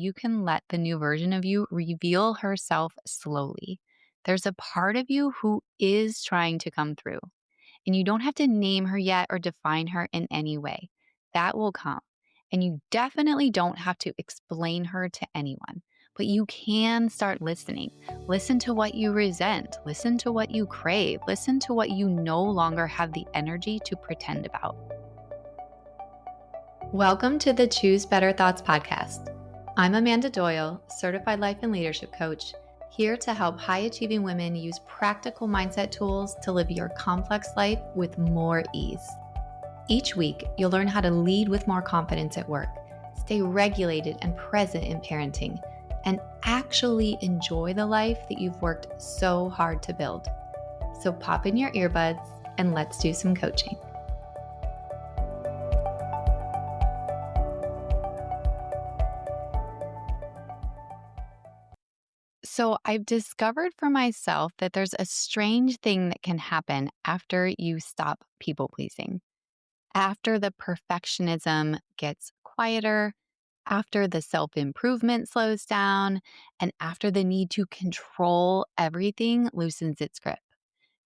you can let the new version of you reveal herself slowly. There's a part of you who is trying to come through, and you don't have to name her yet or define her in any way. That will come. And you definitely don't have to explain her to anyone, but you can start listening. Listen to what you resent, listen to what you crave, listen to what you no longer have the energy to pretend about. Welcome to the Choose Better Thoughts podcast. I'm Amanda Doyle, certified life and leadership coach, here to help high achieving women use practical mindset tools to live your complex life with more ease. Each week, you'll learn how to lead with more confidence at work, stay regulated and present in parenting, and actually enjoy the life that you've worked so hard to build. So pop in your earbuds and let's do some coaching. So I've discovered for myself that there's a strange thing that can happen after you stop people pleasing. After the perfectionism gets quieter, after the self improvement slows down, and after the need to control everything loosens its grip.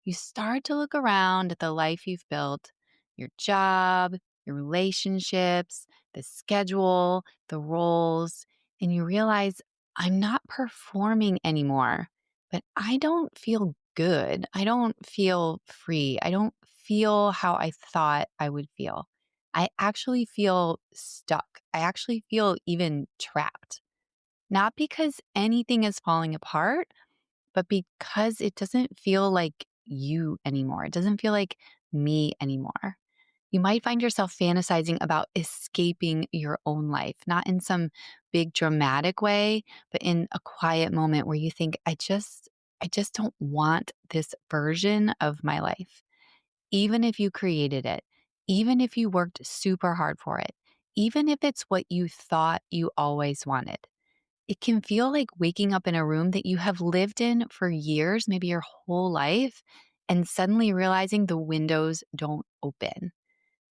You start to look around at the life you've built, your job, your relationships, the schedule, the roles, and you realize I'm not performing anymore, but I don't feel good. I don't feel free. I don't feel how I thought I would feel. I actually feel stuck. I actually feel even trapped. Not because anything is falling apart, but because it doesn't feel like you anymore. It doesn't feel like me anymore. You might find yourself fantasizing about escaping your own life, not in some big dramatic way, but in a quiet moment where you think, I just don't want this version of my life. Even if you created it, even if you worked super hard for it, even if it's what you thought you always wanted. It can feel like waking up in a room that you have lived in for years, maybe your whole life, and suddenly realizing the windows don't open.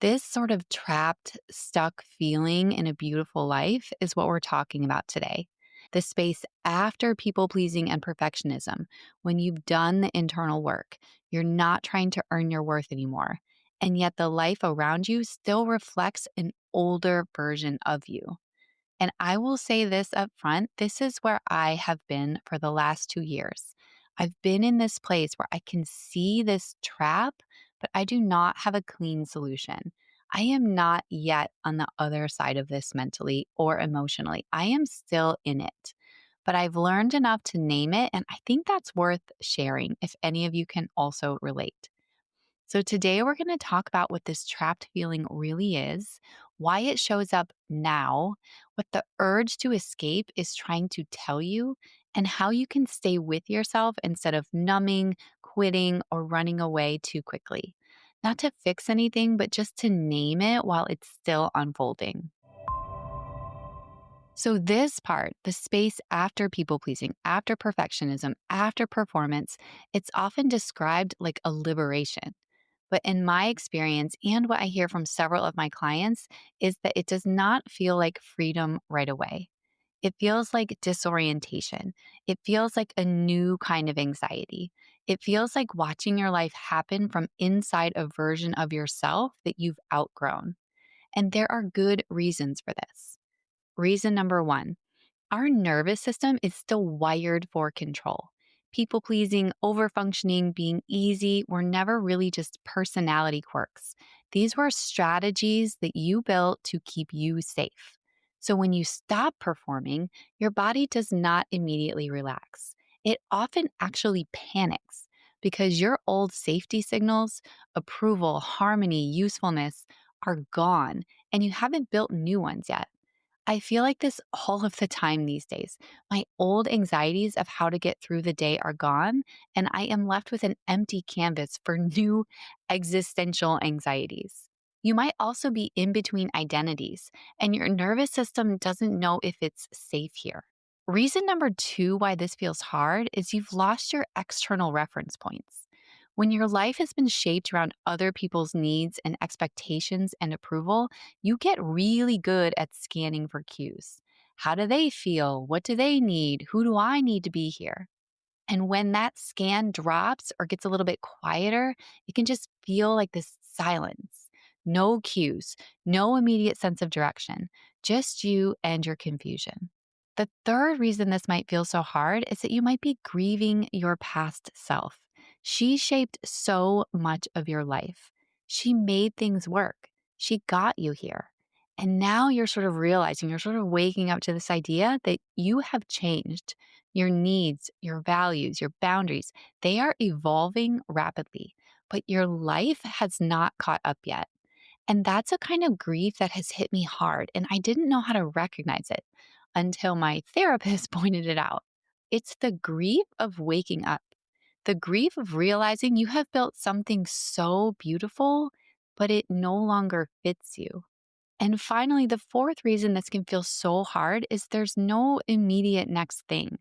This sort of trapped, stuck feeling in a beautiful life is what we're talking about today. The space after people pleasing and perfectionism, when you've done the internal work, you're not trying to earn your worth anymore. And yet the life around you still reflects an older version of you. And I will say this up front, this is where I have been for the last 2 years. I've been in this place where I can see this trap, but I do not have a clean solution. I am not yet on the other side of this mentally or emotionally. I am still in it, but I've learned enough to name it. And I think that's worth sharing if any of you can also relate. So, today we're going to talk about what this trapped feeling really is, why it shows up now, what the urge to escape is trying to tell you, and how you can stay with yourself instead of numbing, quitting, or running away too quickly. Not to fix anything, but just to name it while it's still unfolding. So, this part, the space after people pleasing, after perfectionism, after performance, it's often described like a liberation. But in my experience, and what I hear from several of my clients, is that it does not feel like freedom right away. It feels like disorientation. It feels like a new kind of anxiety. It feels like watching your life happen from inside a version of yourself that you've outgrown. And there are good reasons for this. Reason number one, our nervous system is still wired for control. People pleasing, overfunctioning, being easy were never really just personality quirks. These were strategies that you built to keep you safe. So when you stop performing, your body does not immediately relax. It often actually panics because your old safety signals, approval, harmony, usefulness are gone, and you haven't built new ones yet. I feel like this all of the time these days. My old anxieties of how to get through the day are gone, and I am left with an empty canvas for new existential anxieties. You might also be in between identities, and your nervous system doesn't know if it's safe here. Reason number two why this feels hard is you've lost your external reference points. When your life has been shaped around other people's needs and expectations and approval, you get really good at scanning for cues. How do they feel? What do they need? Who do I need to be here? And when that scan drops or gets a little bit quieter, it can just feel like this silence. No cues, no immediate sense of direction, just you and your confusion. The third reason this might feel so hard is that you might be grieving your past self. She shaped so much of your life. She made things work. She got you here. And now you're sort of realizing, you're sort of waking up to this idea that you have changed. Your needs, your values, your boundaries, they are evolving rapidly, but your life has not caught up yet. And that's a kind of grief that has hit me hard. And I didn't know how to recognize it until my therapist pointed it out. It's the grief of waking up, the grief of realizing you have built something so beautiful, but it no longer fits you. And finally, the fourth reason this can feel so hard is there's no immediate next thing.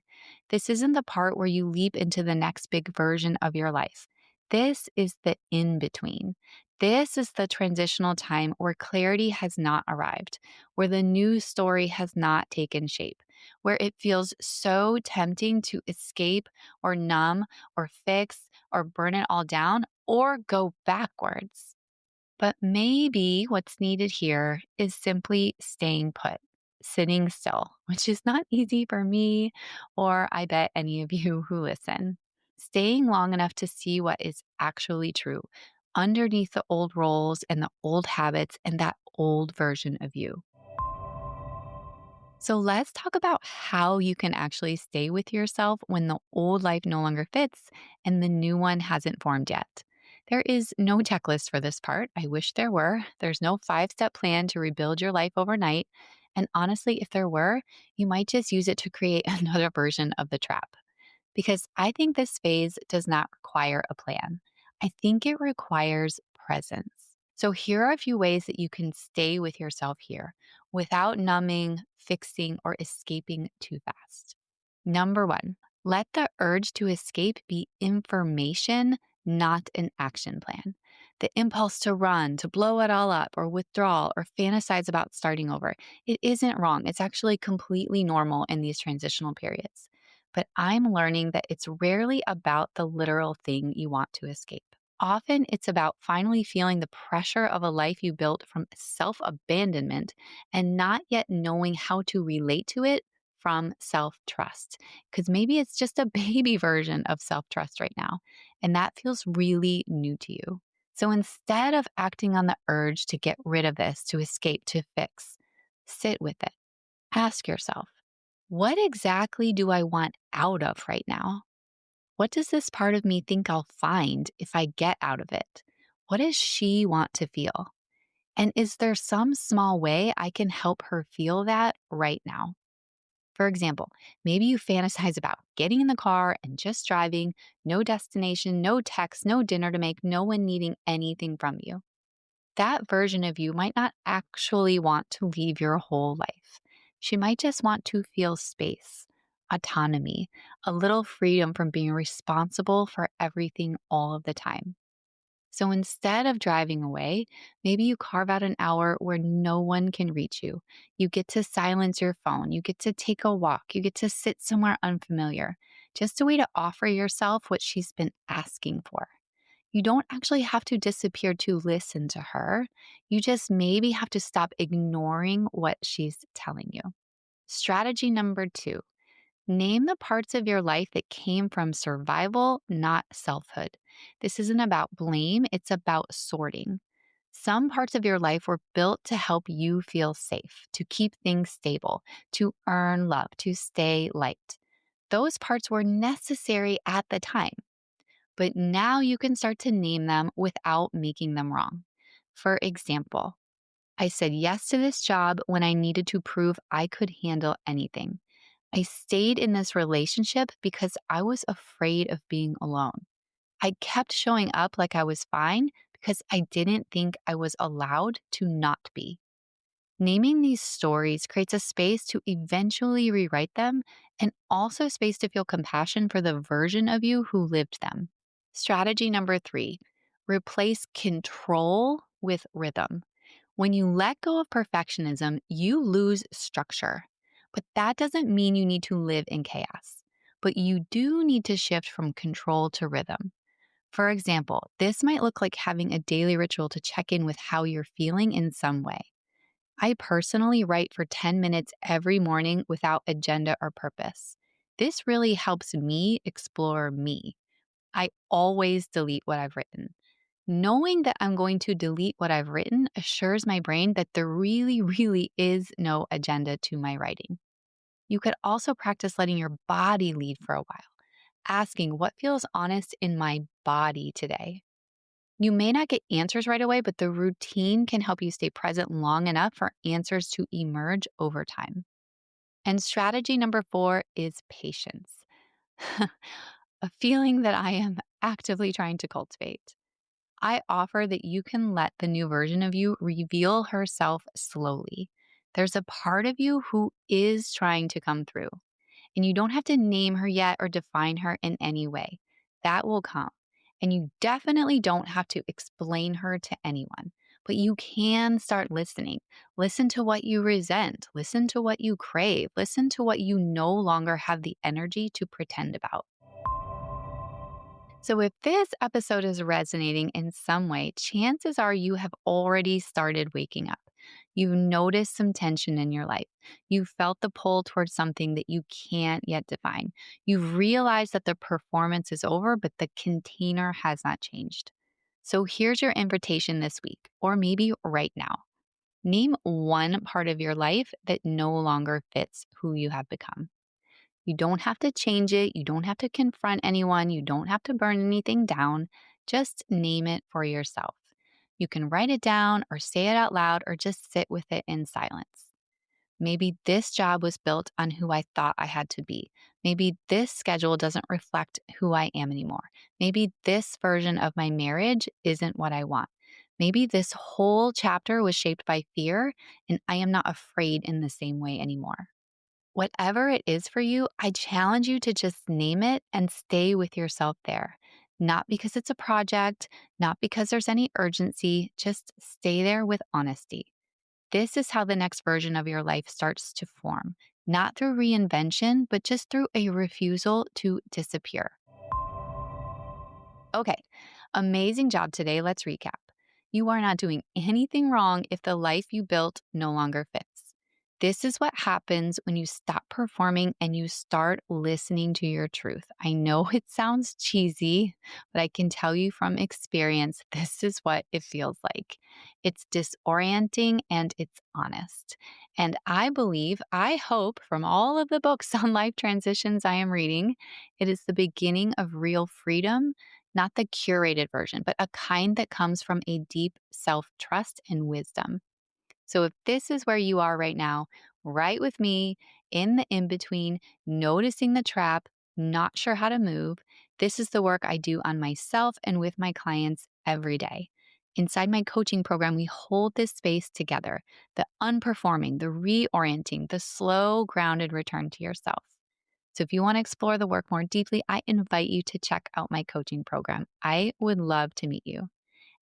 This isn't the part where you leap into the next big version of your life. This is the in between. This is the transitional time where clarity has not arrived, where the new story has not taken shape, where it feels so tempting to escape or numb or fix or burn it all down or go backwards. But maybe what's needed here is simply staying put, sitting still, which is not easy for me or I bet any of you who listen. Staying long enough to see what is actually true underneath the old roles and the old habits and that old version of you. So let's talk about how you can actually stay with yourself when the old life no longer fits and the new one hasn't formed yet. There is no checklist for this part. I wish there were. There's no 5 step plan to rebuild your life overnight. And honestly, if there were, you might just use it to create another version of the trap. Because I think this phase does not require a plan. I think it requires presence. So, here are a few ways that you can stay with yourself here without numbing, fixing, or escaping too fast. Number one, let the urge to escape be information, not an action plan. The impulse to run, to blow it all up, or withdraw, or fantasize about starting over, it isn't wrong. It's actually completely normal in these transitional periods. But I'm learning that it's rarely about the literal thing you want to escape. Often it's about finally feeling the pressure of a life you built from self abandonment and not yet knowing how to relate to it from self trust. Because maybe it's just a baby version of self trust right now. And that feels really new to you. So instead of acting on the urge to get rid of this, to escape, to fix, sit with it. Ask yourself, what exactly do I want out of right now? What does this part of me think I'll find if I get out of it? What does she want to feel? And is there some small way I can help her feel that right now? For example, maybe you fantasize about getting in the car and just driving, no destination, no text, no dinner to make, no one needing anything from you. That version of you might not actually want to leave your whole life. She might just want to feel space, autonomy, a little freedom from being responsible for everything all of the time. So instead of driving away, maybe you carve out an hour where no one can reach you. You get to silence your phone. You get to take a walk. You get to sit somewhere unfamiliar. Just a way to offer yourself what she's been asking for. You don't actually have to disappear to listen to her. You just maybe have to stop ignoring what she's telling you. Strategy number two, name the parts of your life that came from survival, not selfhood. This isn't about blame, it's about sorting. Some parts of your life were built to help you feel safe, to keep things stable, to earn love, to stay liked. Those parts were necessary at the time, but now you can start to name them without making them wrong. For example, I said yes to this job when I needed to prove I could handle anything. I stayed in this relationship because I was afraid of being alone. I kept showing up like I was fine because I didn't think I was allowed to not be. Naming these stories creates a space to eventually rewrite them and also space to feel compassion for the version of you who lived them. Strategy number three, replace control with rhythm. When you let go of perfectionism, you lose structure. But that doesn't mean you need to live in chaos. But you do need to shift from control to rhythm. For example, this might look like having a daily ritual to check in with how you're feeling in some way. I personally write for 10 minutes every morning without agenda or purpose. This really helps me explore me. I always delete what I've written. Knowing that I'm going to delete what I've written assures my brain that there really, really is no agenda to my writing. You could also practice letting your body lead for a while, asking what feels honest in my body today. You may not get answers right away, but the routine can help you stay present long enough for answers to emerge over time. And strategy number 4 is patience, a feeling that I am actively trying to cultivate. I offer that you can let the new version of you reveal herself slowly. There's a part of you who is trying to come through. And you don't have to name her yet or define her in any way. That will come. And you definitely don't have to explain her to anyone. But you can start listening. Listen to what you resent. Listen to what you crave. Listen to what you no longer have the energy to pretend about. So, if this episode is resonating in some way, chances are you have already started waking up. You've noticed some tension in your life. You've felt the pull towards something that you can't yet define. You've realized that the performance is over, but the container has not changed. So, here's your invitation this week, or maybe right now. Name one part of your life that no longer fits who you have become. You don't have to change it. You don't have to confront anyone. You don't have to burn anything down. Just name it for yourself. You can write it down or say it out loud or just sit with it in silence. Maybe this job was built on who I thought I had to be. Maybe this schedule doesn't reflect who I am anymore. Maybe this version of my marriage isn't what I want. Maybe this whole chapter was shaped by fear and I am not afraid in the same way anymore. Whatever it is for you, I challenge you to just name it and stay with yourself there. Not because it's a project, not because there's any urgency, just stay there with honesty. This is how the next version of your life starts to form, not through reinvention, but just through a refusal to disappear. Okay, amazing job today. Let's recap. You are not doing anything wrong if the life you built no longer fits. This is what happens when you stop performing and you start listening to your truth. I know it sounds cheesy, but I can tell you from experience, this is what it feels like. It's disorienting and it's honest. And I hope from all of the books on life transitions I am reading, it is the beginning of real freedom, not the curated version, but a kind that comes from a deep self trust and wisdom. So if this is where you are right now, right with me in the in between, noticing the trap, not sure how to move, this is the work I do on myself and with my clients every day. Inside my coaching program, we hold this space together, the unperforming, the reorienting, the slow, grounded return to yourself. So if you want to explore the work more deeply, I invite you to check out my coaching program. I would love to meet you.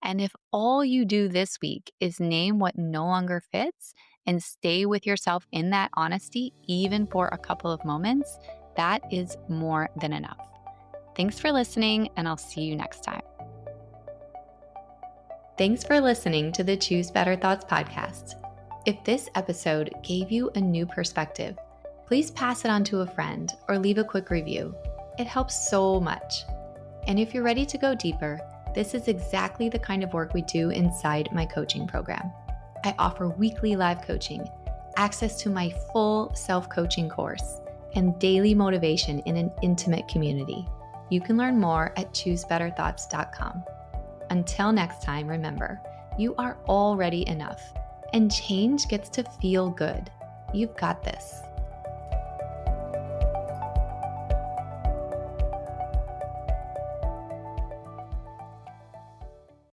And if all you do this week is name what no longer fits and stay with yourself in that honesty, even for a couple of moments, that is more than enough. Thanks for listening, and I'll see you next time. Thanks for listening to the Choose Better Thoughts podcast. If this episode gave you a new perspective, please pass it on to a friend or leave a quick review. It helps so much. And if you're ready to go deeper, this is exactly the kind of work we do inside my coaching program. I offer weekly live coaching, access to my full self-coaching course, and daily motivation in an intimate community. You can learn more at choosebetterthoughts.com. Until next time, remember, you are already enough, and change gets to feel good. You've got this.